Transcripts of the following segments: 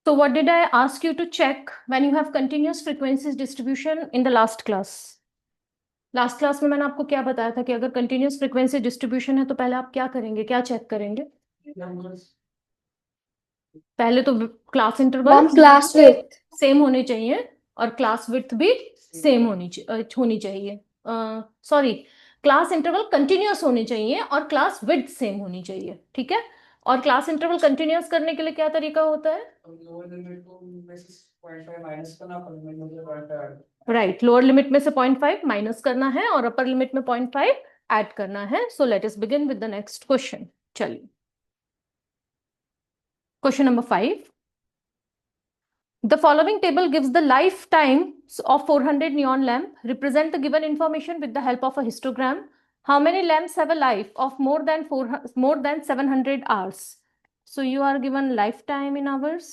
So what did I ask you to check when you have continuous frequencies distribution in the last class? Last class में मैंने आपको क्या बताया था कि अगर कंटिन्यूअस फ्रीक्वेंसी डिस्ट्रीब्यूशन है तो पहले आप क्या करेंगे, क्या चेक करेंगे? पहले तो class interval ma'am class with. Same होने चाहिए और क्लास विड्थ भी सेम होनी चाहिए। सॉरी, क्लास इंटरवल कंटिन्यूअस होने चाहिए और क्लास विड्थ सेम होनी चाहिए, ठीक है। और क्लास इंटरवल कंटिन्यूअस करने के लिए क्या तरीका होता है? राइट, लोअर लिमिट में से 0.5 माइनस करना है और अपर लिमिट में 0.5 ऐड करना है। So let us begin with the next question. चलिए, question number 5। The following table gives the lifetimes of 400 neon lamp. Represent the given information with the help of a histogram. How many lamps have a life of more than 700 hours? So you are given lifetime in hours.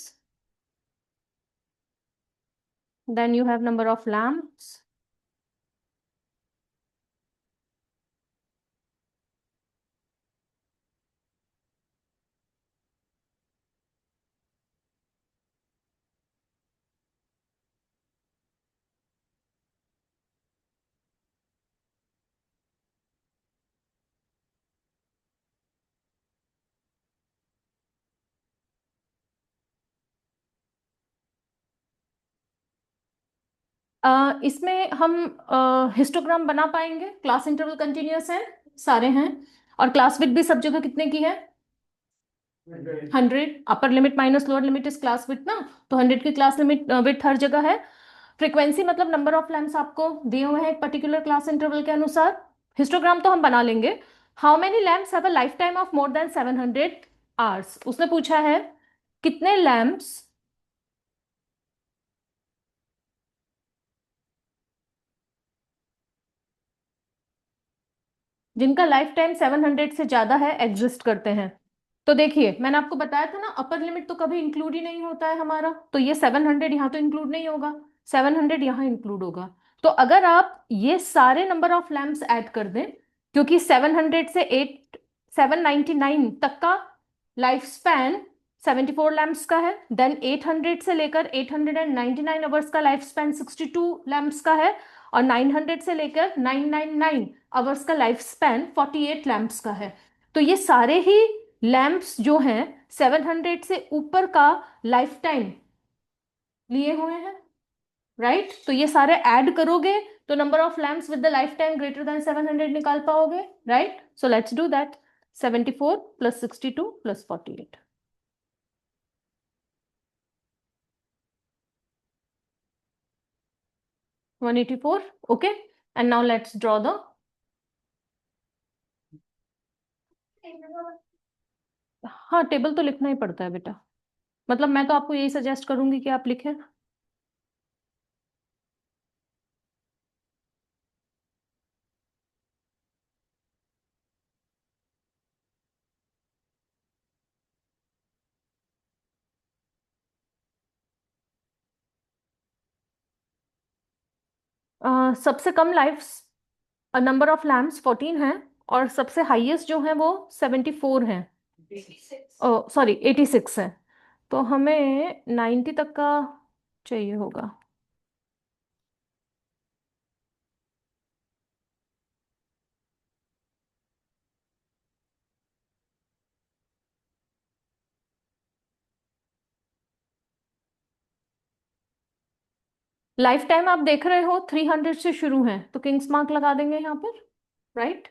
Then you have number of lamps. इसमें हम histogram बना पाएंगे? Class interval continuous है, सारे हैं, और class width भी सब जगह कितने की है? 100। Upper limit minus lower limit is class width ना, तो 100 की क्लास लिमिट विड्थ हर जगह है। फ्रीक्वेंसी मतलब नंबर ऑफ लैम्प्स आपको दिए हुए हैं एक पर्टिकुलर क्लास इंटरवल के अनुसार। हिस्टोग्राम तो हम बना लेंगे। How many lamps have a life time of more than 700 hours? उसने पूछा है कितने लैम्प्स जिनका लाइफ टाइम 700 से ज्यादा है एग्जिस्ट करते हैं। तो देखिए, मैंने आपको बताया था ना, अपर लिमिट तो कभी इंक्लूड ही नहीं होता है हमारा, तो ये 700 यहाँ तो इंक्लूड नहीं होगा, 700 यहाँ इंक्लूड होगा। तो अगर आप ये सारे नंबर ऑफ लैम्प्स ऐड कर दें, क्योंकि 700 से 799 तक का लाइफ स्पैन 74 लैम्प्स का है, देन 800 से लेकर 899 आवर्स का लाइफ स्पैन 62 लैम्प्स का है, और 900 से लेकर 999 आवर्स का लाइफ स्पैन 48 लैम्प्स का है। तो ये सारे ही लैम्प्स जो हैं 700 से ऊपर का लाइफ टाइम लिए हुए हैं, राइट। तो ये सारे ऐड करोगे तो number of lamps with the life time greater than 700 निकाल पाओगे, right. So let's do that. 74 plus 62 plus 48, 184। Okay, and now let's draw the, हाँ टेबल तो लिखना ही पड़ता है बेटा, मतलब मैं तो आपको यही सजेस्ट करूंगी कि आप लिखें। सबसे कम लाइफ्स नंबर ऑफ लैम्प्स 14 है, और सबसे हाईएस्ट जो है वो 74 है, ओ सॉरी 86 है। तो हमें 90 तक का चाहिए होगा। लाइफ टाइम आप देख रहे हो 300 से शुरू है, तो किंग्स मार्क लगा देंगे यहाँ पर, राइट।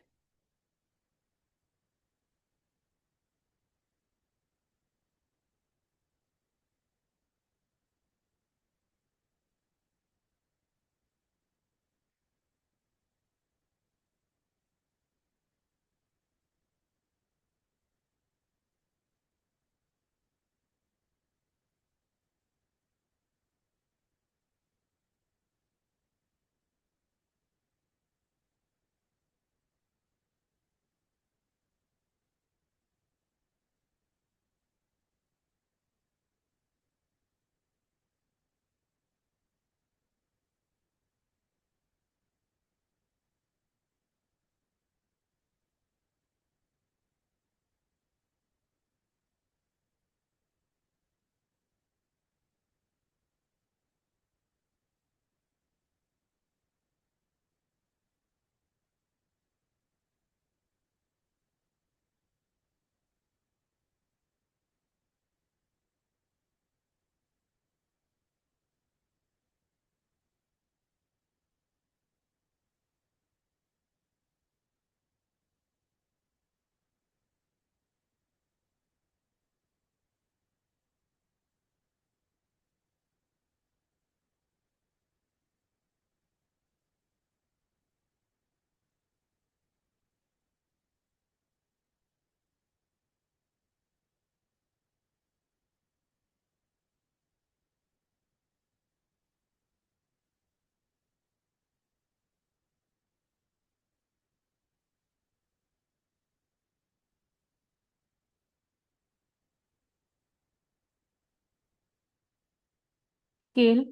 स्केल।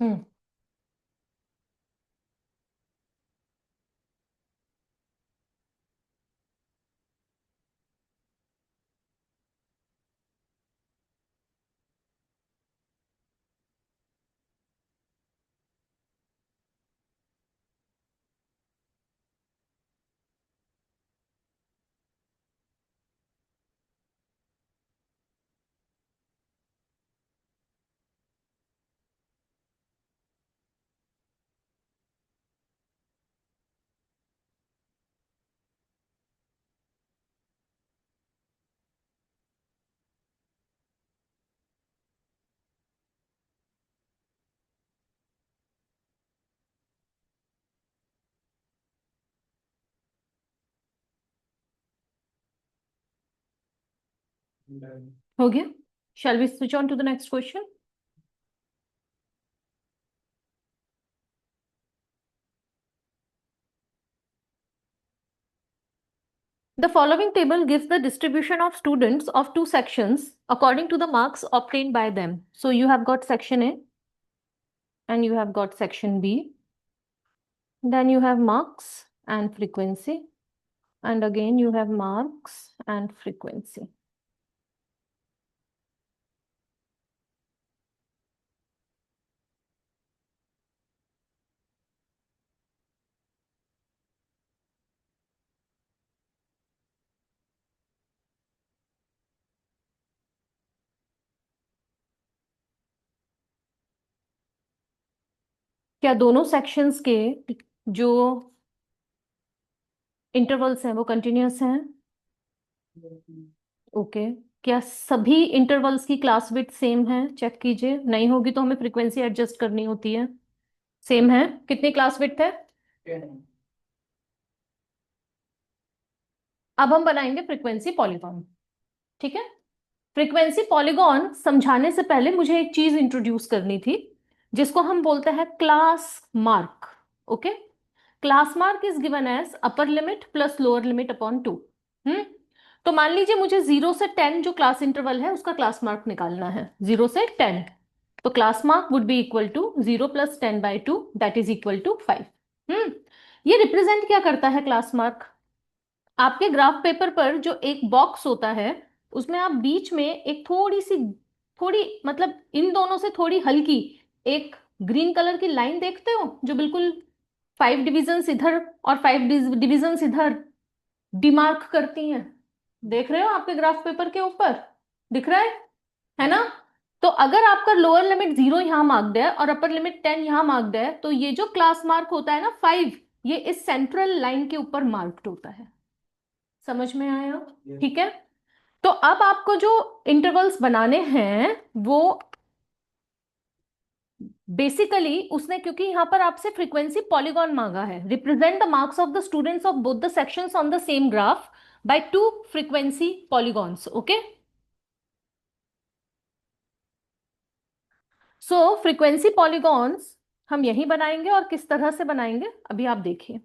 हम्म। हो गया। Shall we switch on to the next question. The following table gives the distribution of students of two sections according to the marks obtained by them. So you have got section A and you have got section B. Then you have marks and frequency. And again you have marks and frequency. क्या दोनों sections के जो intervals हैं वो continuous हैं? Okay. क्या सभी intervals की क्लास विड्थ सेम है? चेक कीजिए, नहीं होगी तो हमें फ्रीक्वेंसी एडजस्ट करनी होती है। सेम है। कितनी क्लास विड्थ है? अब हम बनाएंगे फ्रीक्वेंसी पॉलीगॉन। ठीक है। फ्रीक्वेंसी पॉलीगॉन समझाने से पहले मुझे एक चीज इंट्रोड्यूस करनी थी जिसको हम बोलते हैं class mark. Okay. Class mark is given as upper limit plus lower limit upon 2। Hmm. तो मान लीजिए मुझे 0 से 10 जो क्लास इंटरवल है उसका क्लास मार्क निकालना है, 0 से 10। तो class mark would be equal to 0 + 10/2, that is equal to 5। Hmm. ये रिप्रेजेंट क्या करता है क्लास मार्क? आपके ग्राफ पेपर पर जो एक बॉक्स होता है उसमें आप बीच में एक थोड़ी सी, थोड़ी मतलब इन दोनों से थोड़ी हल्की एक ग्रीन कलर की लाइन देखते हो जो बिल्कुल 5 डिविजन्स इधर और 5 डिविजन्स इधर डिमार्क करती हैं। देख रहे हो आपके ग्राफ पेपर के ऊपर दिख रहा है ना? तो अगर आपका लोअर लिमिट 0 यहां मार्क्ड है और अपर लिमिट 10 यहां मार्क्ड है, तो ये जो क्लास मार्क होता है ना 5, ये इस सेंट्रल लाइन के ऊपर मार्क्ड होता है। समझ में आया? ठीक है। तो अब आपको जो इंटरवल्स बनाने हैं वो बेसिकली उसने, क्योंकि यहां पर आपसे फ्रीक्वेंसी पॉलीगॉन मांगा है, represent the marks of the students of both the sections on the same graph by 2 frequency polygons. Okay, so frequency polygons हम यही बनाएंगे, और किस तरह से बनाएंगे अभी आप देखिए।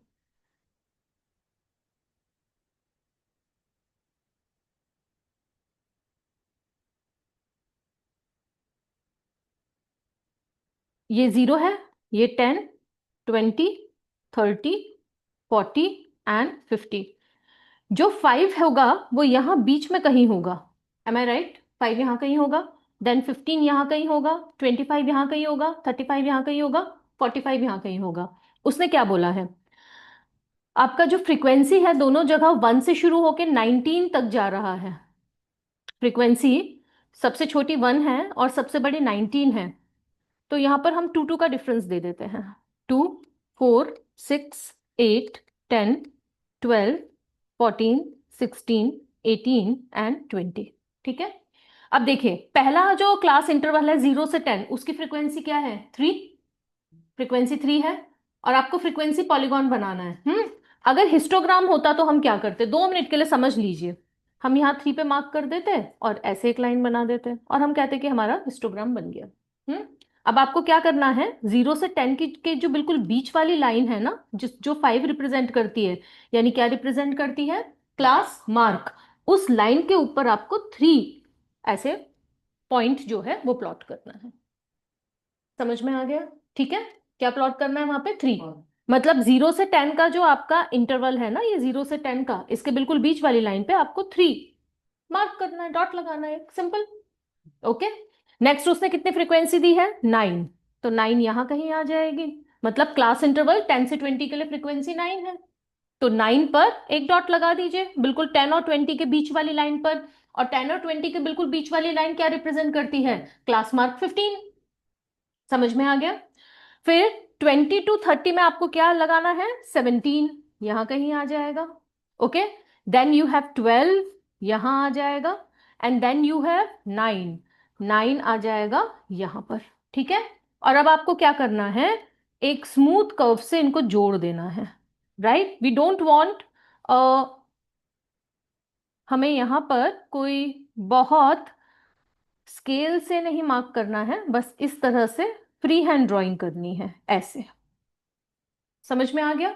ये 0 है, ये 10, 20, 30, 40 एंड 50। जो 5 होगा वो यहां बीच में कहीं होगा। एम आई राइट? 5 यहां कहीं होगा, देन 15 यहां कहीं होगा, 25 यहां कहीं होगा, 35 यहां कहीं होगा, 45 यहां कहीं होगा। उसने क्या बोला है? आपका जो फ्रीक्वेंसी है दोनों जगह 1 से शुरू होकर 19 तक जा रहा है। फ्रीक्वेंसी सबसे छोटी 1 है और सबसे बड़ी 19 है। तो यहां पर हम 2 2 का डिफरेंस दे देते हैं। 2, 4, 6, 8, 10, 12, 14, 16, 18 एंड 20। ठीक है। अब देखिए पहला जो क्लास इंटरवल है 0 से 10, उसकी फ्रीक्वेंसी क्या है? 3। फ्रीक्वेंसी 3 है और आपको फ्रीक्वेंसी पॉलीगॉन बनाना है। अगर हिस्टोग्राम होता तो हम क्या करते? 2 मिनट के लिए समझ लीजिए। हम यहाँ 3 पे मार्क कर देते और ऐसे एक लाइन बना देते और हम कहते कि हमारा हिस्टोग्राम बन गया। हम्म अब आपको क्या करना है? 0 से 10 की के जो बिल्कुल बीच वाली लाइन है ना, जिस जो 5 रिप्रेजेंट करती है, यानी क्या रिप्रेजेंट करती है? Class mark. उस लाइन के ऊपर आपको 3 ऐसे पॉइंट जो है वो प्लॉट करना है। समझ में आ गया? ठीक है। क्या प्लॉट करना है वहां पे? 3। मतलब 0 से 10 का जो आपका इंटरवल है ना, ये 0 से 10 का, इसके बिल्कुल बीच वाली लाइन पे आपको 3 मार्क करना है, डॉट लगाना है, सिंपल। ओके। नेक्स्ट उसने कितनी फ्रीक्वेंसी दी है? 9। तो 9 यहां कहीं आ जाएगी। मतलब क्लास इंटरवल 10 से 20 के लिए फ्रीक्वेंसी 9 है। तो 9 पर एक डॉट लगा दीजिए, बिल्कुल 10 और 20 के बीच वाली लाइन पर। और 10 और 20 के बिल्कुल बीच वाली लाइन क्या रिप्रेजेंट करती है? Class mark 15। समझ में आ गया? फिर 20 to 30 में आपको क्या लगाना है? 17 यहां कहीं आ जाएगा। ओके। देन यू हैव 12 यहां आ जाएगा। एंड देन यू हैव 9, 9 आ जाएगा यहां पर। ठीक है। और अब आपको क्या करना है? एक स्मूथ कर्व से इनको जोड़ देना है। राइट, वी डोंट वांट, हमें यहां पर कोई बहुत स्केल से नहीं मार्क करना है, बस इस तरह से फ्री हैंड ड्राइंग करनी है ऐसे। समझ में आ गया?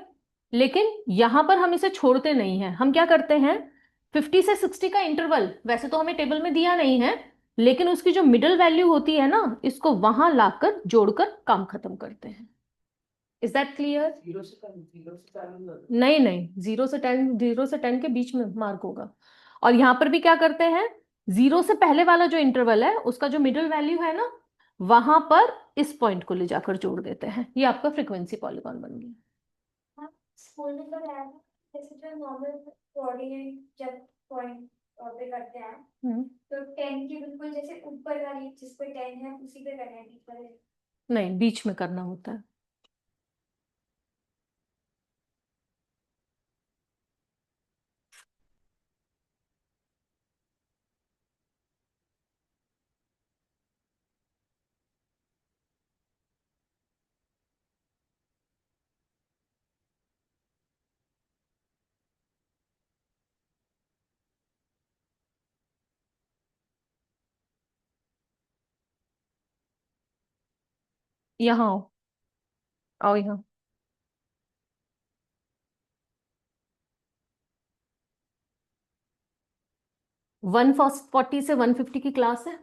लेकिन यहां पर हम इसे छोड़ते नहीं हैं। हम क्या करते हैं? 50 से 60 का इंटरवल वैसे तो हमें टेबल में दिया नहीं है, लेकिन उसकी जो मिडिल वैल्यू होती है ना, इसको वहां लाकर जोड़कर काम खत्म करते हैं। Is that clear? नहीं नहीं, 0 से 10 के बीच में मार्क होगा। और यहां पर भी क्या करते हैं? 0 से पहले वाला जो इंटरवल है उसका जो मिडिल वैल्यू है ना, वहां पर इस पॉइंट को ले जाकर जोड़ देते हैं। ये आपका फ्रीक्वेंसी पॉलीगॉन बन गया। हाँ, स्कूल में तो है जैसे जो नॉर्मल कोऑर्डिनेट जब पॉइंट पे करते हैं, तो 10 की बिल्कुल जैसे ऊपर वाली जिस पे 10 है उसी पे करना है बीच वाले। नहीं, बीच में करना होता है। यहाँ आओ, आओ यहाँ। 140 से 150 की क्लास है।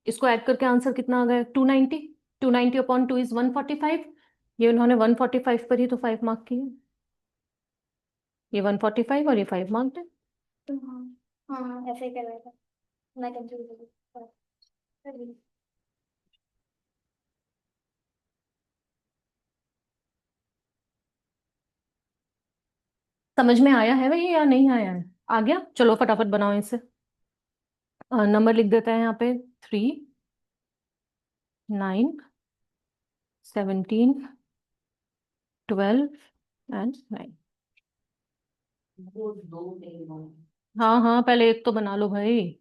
इसको ऐड करके आंसर कितना आ गया? 290। 290/2 इज 145। ये उन्होंने 145 पर ही तो 5 मार्क किए। ये 145 और ये 5 मार्क्ड है। तो हाँ हाँ ऐसे ही कर रहा था, मैं कंफ्यूज हो गई। समझ में आया है भाई या नहीं आया है? आ गया, चलो फटाफट बनाओ इसे। नंबर लिख देते हैं यहाँ पे। 3, 9, 17, 12 एंड 9। हाँ हाँ, पहले एक तो बना लो भाई।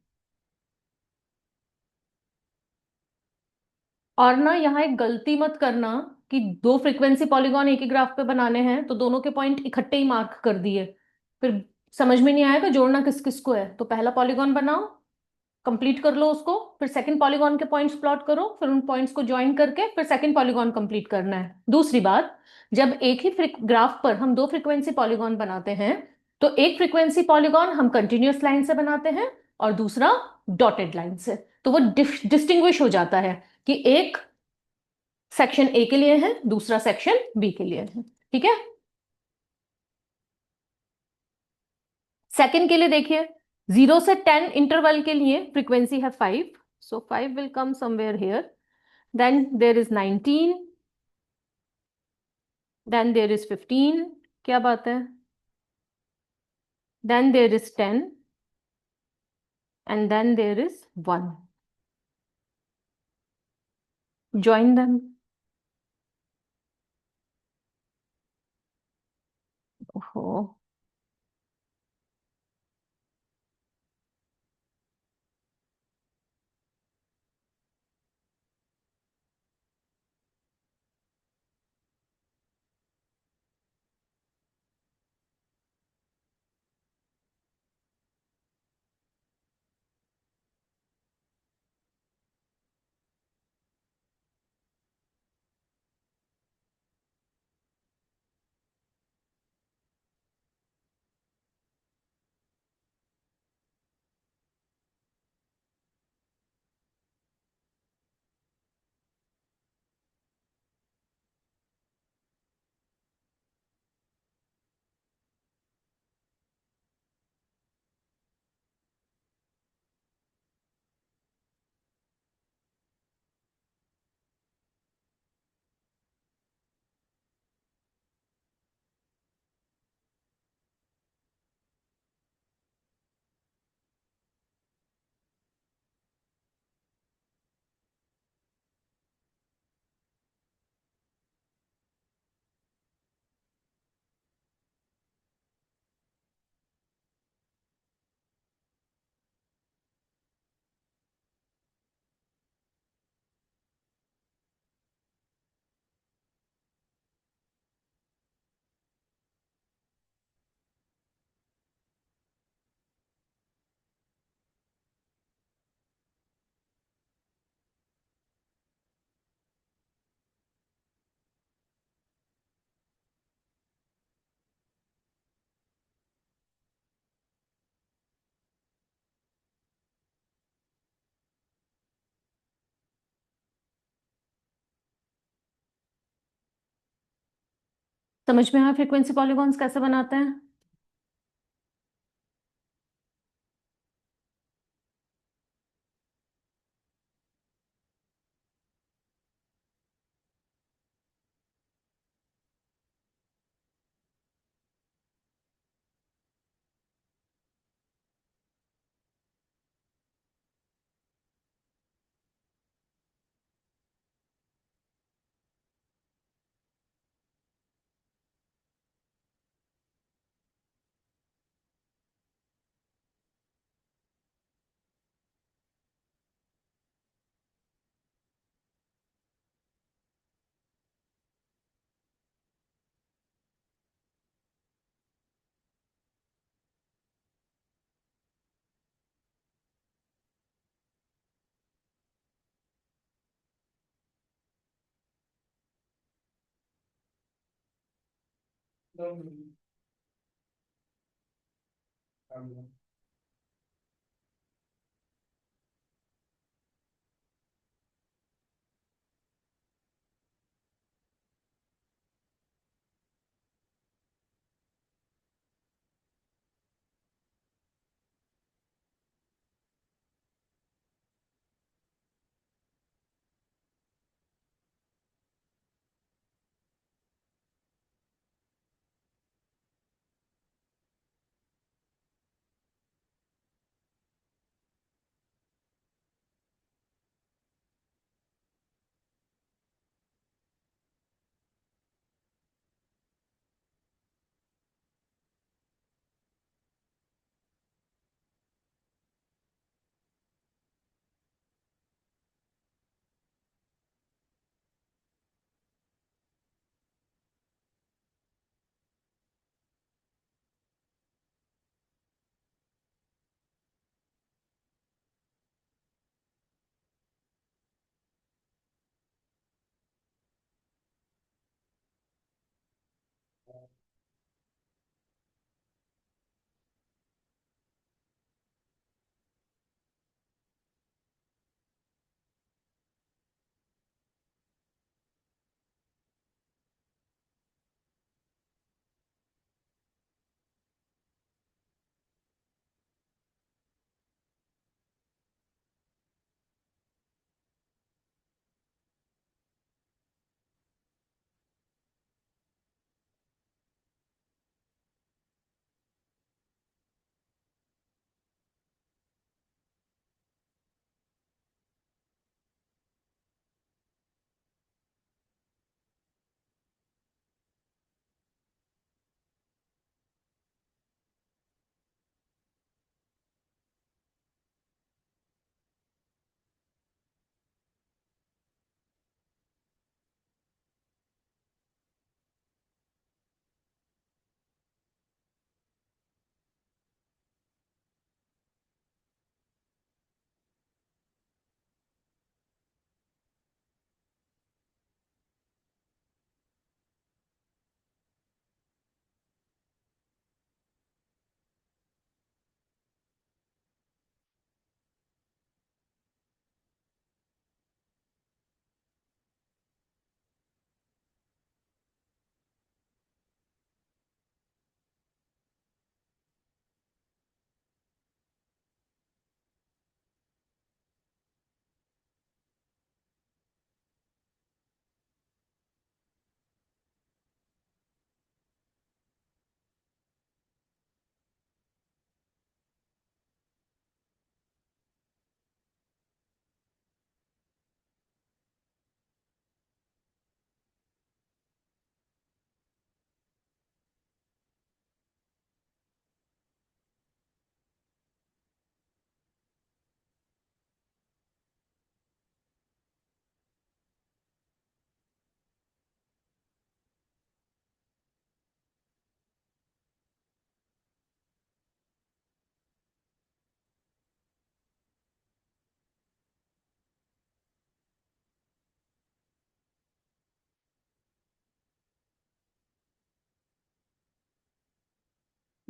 और ना यहाँ एक गलती मत करना कि दो फ्रीक्वेंसी पॉलीगॉन एक ही ग्राफ पे बनाने हैं तो दोनों के पॉइंट इकट्ठे ही मार्क कर दिए, फिर समझ में नहीं आएगा जोड़ना किस किस को है। तो पहला पॉलीगॉन बनाओ, कंप्लीट कर लो उसको, फिर सेकंड पॉलीगॉन के पॉइंट्स प्लॉट करो, फिर उन पॉइंट्स को ज्वाइन करके फिर सेकंड पॉलीगॉन कंप्लीट करना है। दूसरी बात, जब एक ही ग्राफ पर हम दो फ्रीक्वेंसी पॉलीगॉन बनाते हैं तो एक फ्रीक्वेंसी पॉलीगॉन हम कंटिन्यूअस लाइन से बनाते हैं और दूसरा डॉटेड लाइन से। तो वो डिस्टिंग्विश हो जाता है कि एक सेक्शन ए के लिए है, दूसरा सेक्शन बी के लिए है। ठीक है। सेकंड के लिए देखिए, 0 से 10 इंटरवल के लिए फ्रीक्वेंसी है 5, so 5 will come somewhere here. Then there is 19, then there is 15, क्या बात है, then there is 10 and then there is 1। Join them. ओहो। समझ में आया फ्रीक्वेंसी पॉलीगॉन्स कैसे बनाते हैं?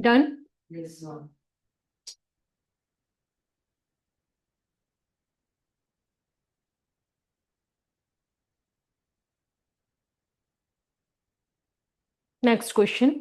Done. Next question.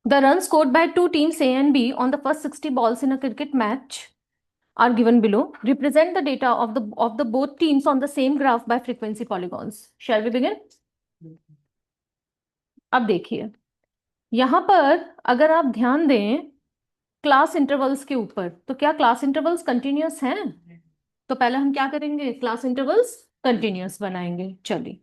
The runs scored by two teams A and B on the first 60 balls in a cricket match are given below. Represent the data of the both teams on the same graph by frequency polygons. Shall we begin? अब देखिए, यहां पर अगर आप ध्यान दें class intervals के ऊपर, तो क्या क्लास इंटरवल्स कंटिन्यूअस हैं? तो पहले हम क्या करेंगे, क्लास इंटरवल्स कंटिन्यूअस बनाएंगे। चलिए,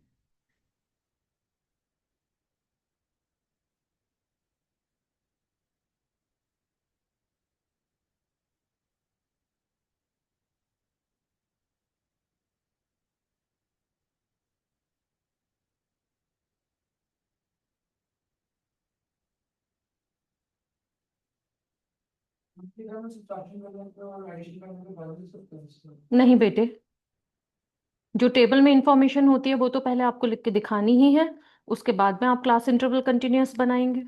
नहीं बेटे, जो टेबल में इंफॉर्मेशन होती है वो तो पहले आपको लिख के दिखानी ही है, उसके बाद में आप क्लास इंटरवल कंटिन्यूअस बनाएंगे।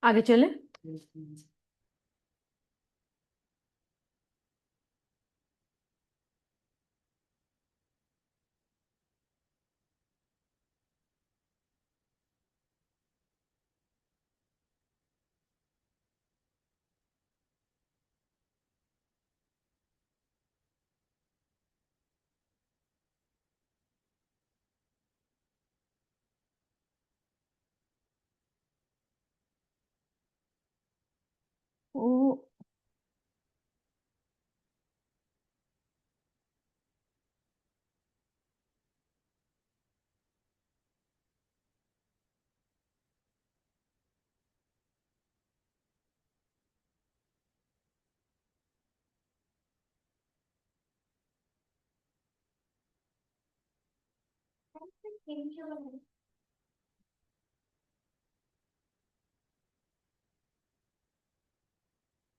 आगे चलें। ओ,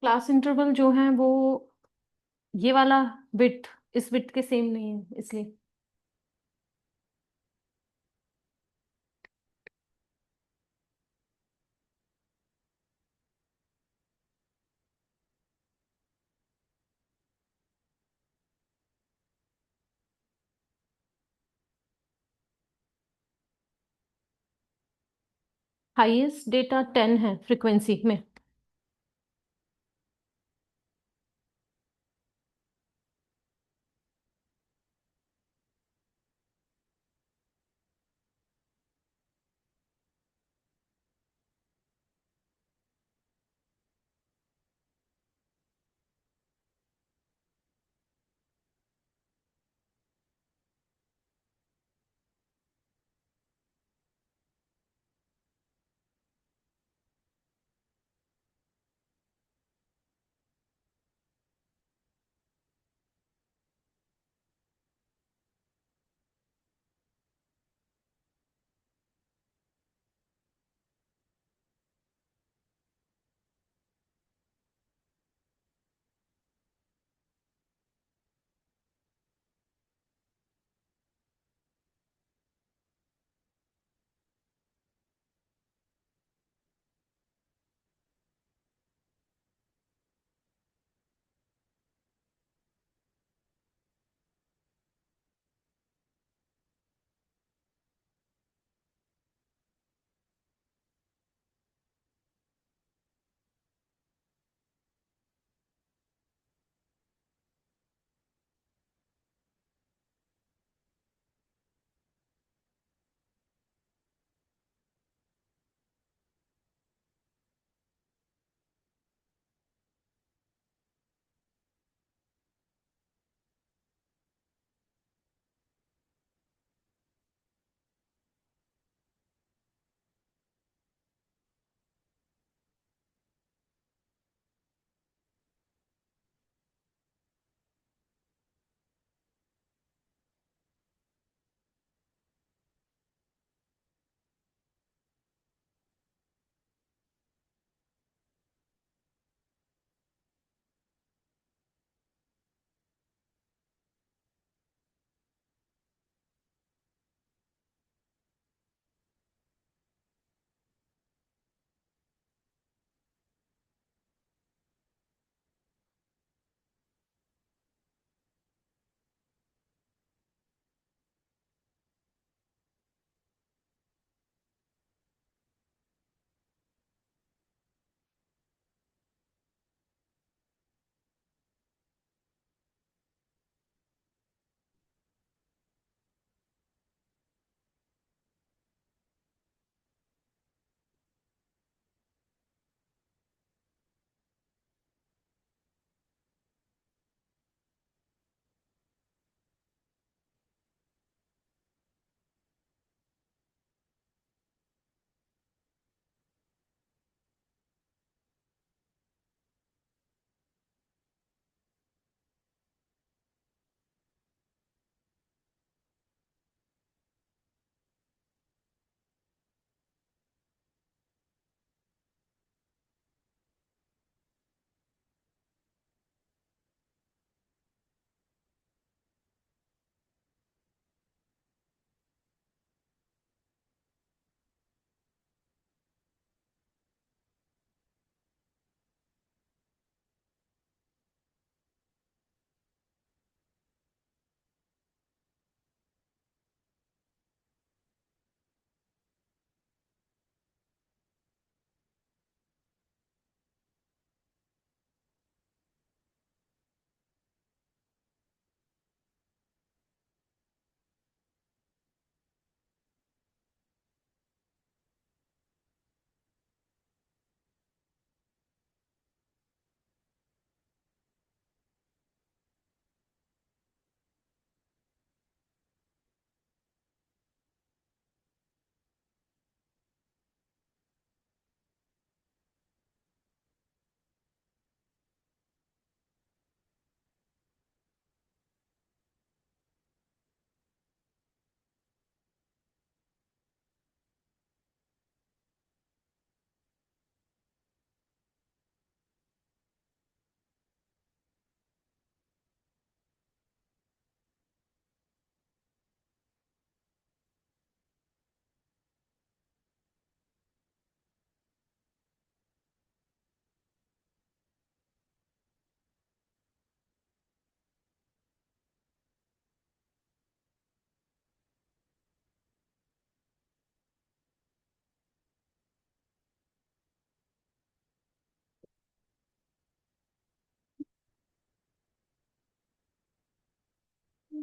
क्लास इंटरवल जो है वो ये वाला बिट इस बिट के सेम नहीं है इसलिए। हाईएस्ट डेटा 10 है फ्रीक्वेंसी में।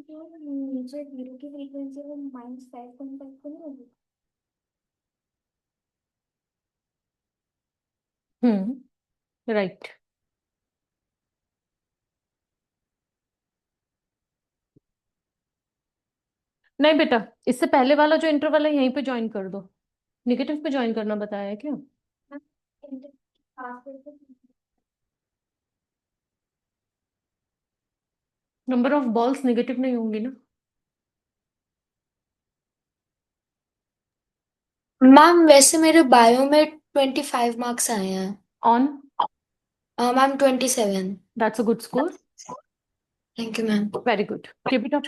जो नीचे जीरो की फ्रीक्वेंसी है वो -5.5 तो नहीं होगी? राइट। नहीं बेटा, इससे पहले वाला जो इंटरवल है यहीं पे ज्वाइन कर दो। निगेटिव पे ज्वाइन करना बताया है क्या? हाँ, इंटर पास करके। नंबर ऑफ बॉल्स नेगेटिव नहीं होंगी ना? मैम वैसे मेरे बायो में 25 मार्क्स आए हैं। On. Ma'am 27। That's a good score. Thank you ma'am. Very good, keep it up.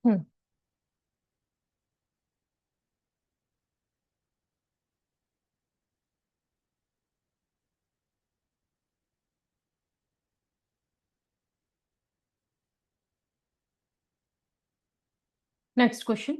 Hmm. Next question.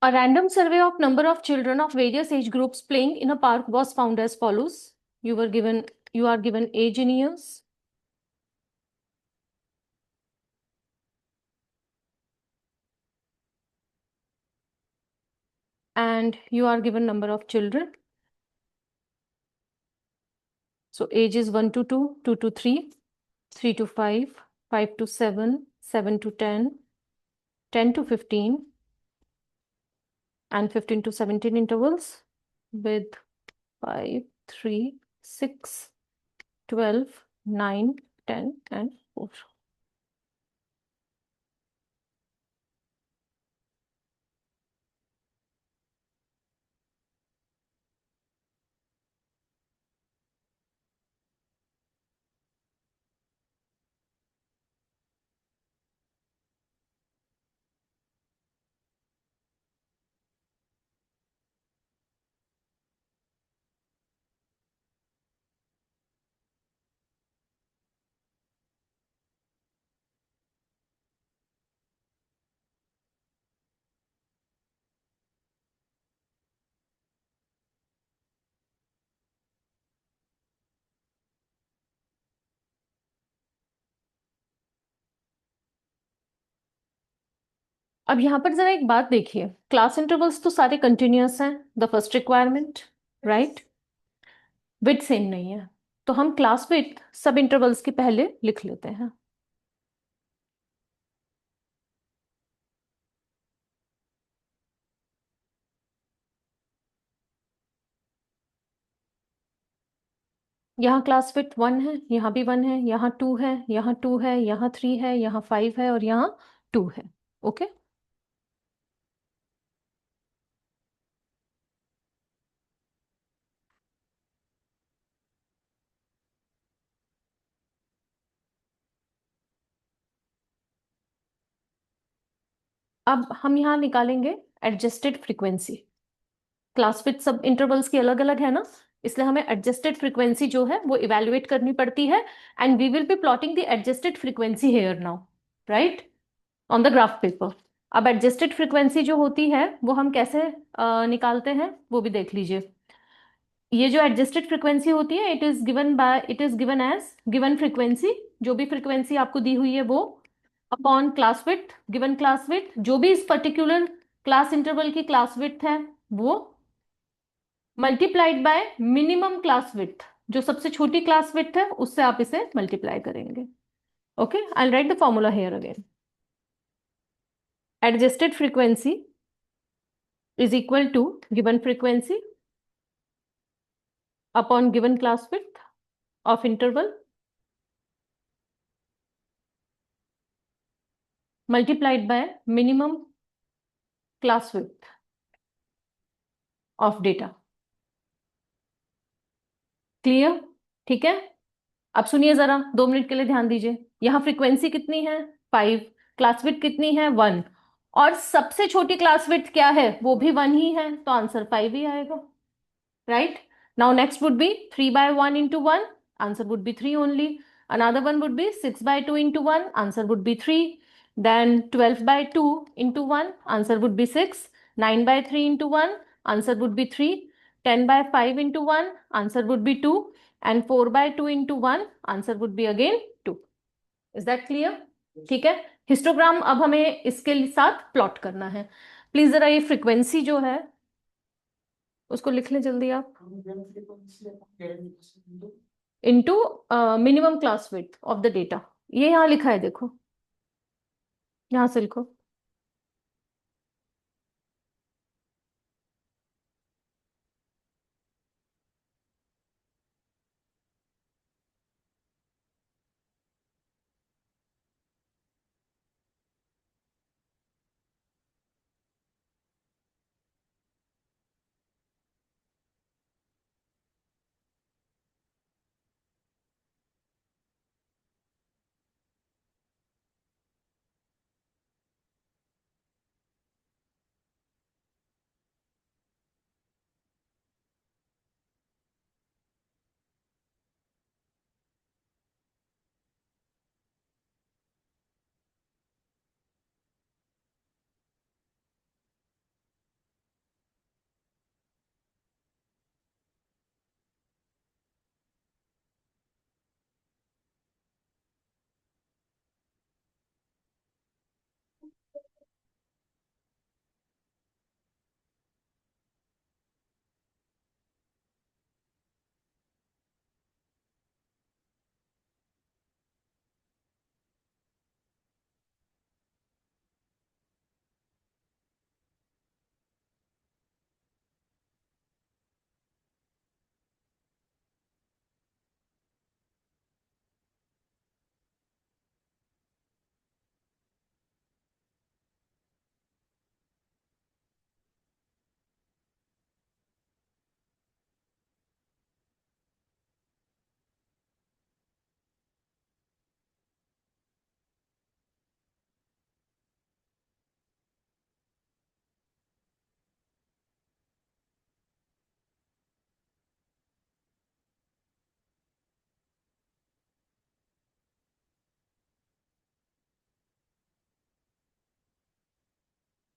A random survey of number of children of various age groups playing in a park was found as follows. You are given age in years and you are given number of children. So age is 1 to 2, 2 to 3, 3 to 5, 5 to 7, 7 to 10, 10 to 15, and 15 to 17 intervals with 5, 3, 6, 12, 9, 10, and 4. अब यहाँ पर जरा एक बात देखिए, class intervals तो सारे continuous हैं, the first requirement, right. Width same नहीं है, तो हम क्लास विड्थ सब इंटरवल्स के पहले लिख लेते हैं। यहाँ क्लास विड्थ 1 है, यहाँ भी 1 है, यहाँ 2 है, यहाँ 2 है, यहाँ 3 है, यहाँ 5 है और यहाँ 2 है। ओके। अब हम यहाँ निकालेंगे एडजस्टेड फ्रीक्वेंसी। क्लास विथ सब इंटरवल्स की अलग अलग है ना, इसलिए हमें एडजस्टेड फ्रीक्वेंसी जो है वो इवेल्युएट करनी पड़ती है, and we will be plotting the adjusted frequency here now, right, on the graph paper. अब एडजस्टेड फ्रीक्वेंसी जो होती है वो हम कैसे निकालते हैं वो भी देख लीजिए। ये जो एडजस्टेड फ्रीक्वेंसी होती है it is given as given frequency, जो भी फ्रीक्वेंसी आपको दी हुई है वो, upon class width, given class width, जो भी इस पर्टिकुलर क्लास इंटरवल की क्लास विड्थ है वो, multiplied by minimum class width, जो सबसे छोटी क्लास विड्थ है उससे आप इसे मल्टीप्लाई करेंगे। Okay, I right the formula here again. Adjusted frequency is equal to given frequency upon given class width of interval multiplied by minimum class width of data. Clear? ठीक है, अब सुनिए जरा, 2 मिनट के लिए ध्यान दीजिए। यहाँ फ्रीक्वेंसी कितनी है? 5। क्लास विड्थ कितनी है? 1। और सबसे छोटी क्लास विड्थ क्या है? वो भी 1 ही है, तो आंसर 5 ही आएगा। Right? Now next would be 3/1 into 1, answer would be 3 only. Another one would be 6/2 into 1, answer would be 3. Then 12/2 into 1, answer would be 6. 9/3 into 1, answer would be 3. 10/5 into 1, answer would be 2. And 4/2 into 1, answer would be again 2. Is that clear? ठीक है, histogram अब हमें इसके साथ plot करना है। Please जरा ये फ्रीक्वेंसी जो है उसको लिख लें जल्दी आप। Into minimum class width of the data, ये यहाँ लिखा है, देखो यहाँ से लिखो।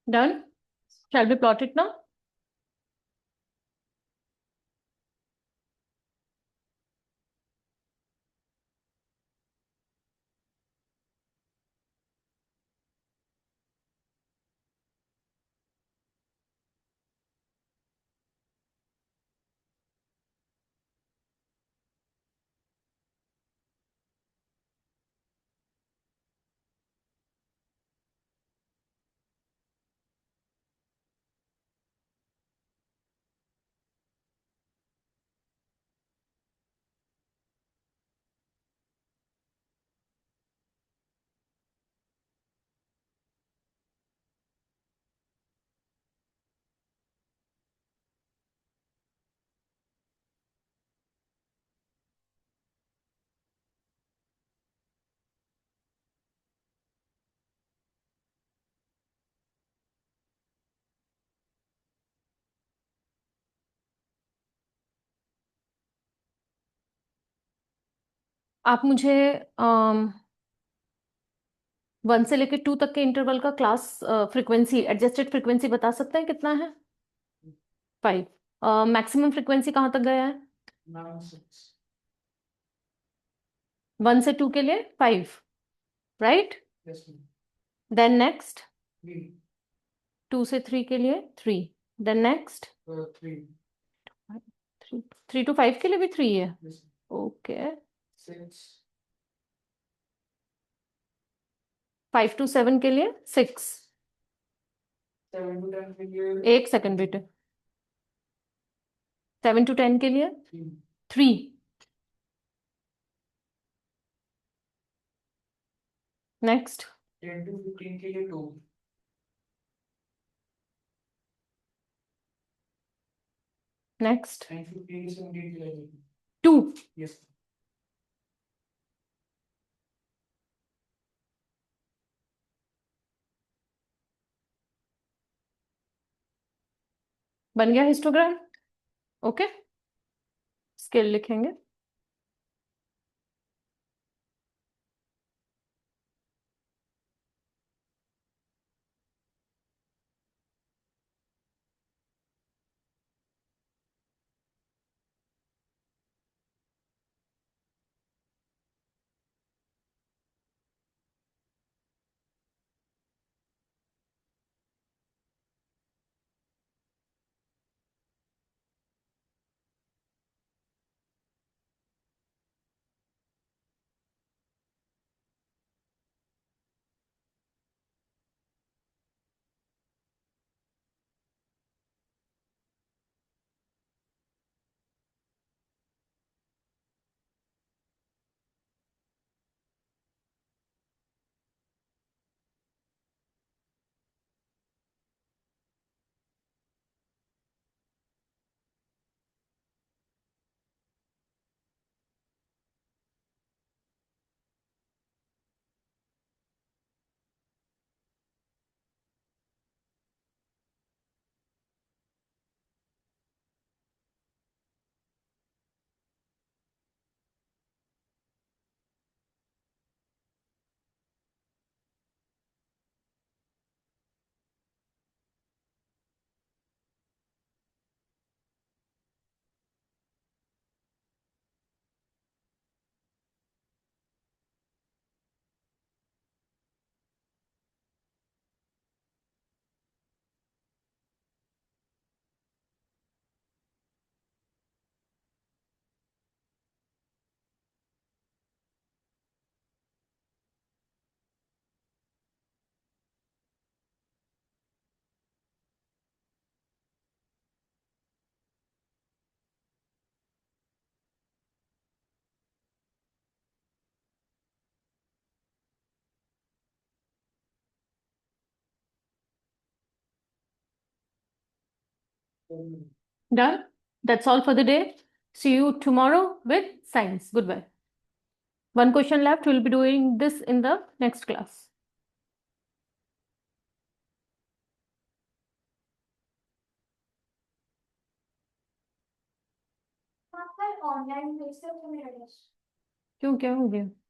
Done? Shall be plot it now? आप मुझे 1 से लेकर 2 तक के इंटरवल का क्लास फ्रीक्वेंसी, एडजस्टेड फ्रीक्वेंसी बता सकते हैं कितना है? 5। मैक्सिमम फ्रीक्वेंसी कहाँ तक गया है? 1 से 2 के लिए 5, राइट? देन नेक्स्ट 2 से 3 के लिए 3, देन नेक्स्ट 3 to 5 के लिए भी 3 है। ओके, 5 to 7 के लिए 6, 7 to 10 के लिए एक सेकंड बेटे, 7 to 10 के लिए 3, नेक्स्ट 10 to 15 के लिए 2, नेक्स्ट 10 to 15 से 17 के लिए 2, यस बन गया हिस्टोग्राम। ओके, स्केल लिखेंगे। Done. That's all for the day. See you tomorrow with science. Goodbye. One question left. We'll be doing this in the next class. Online भेज सकते हो मेरा टेस्ट क्यों, क्या हो गया?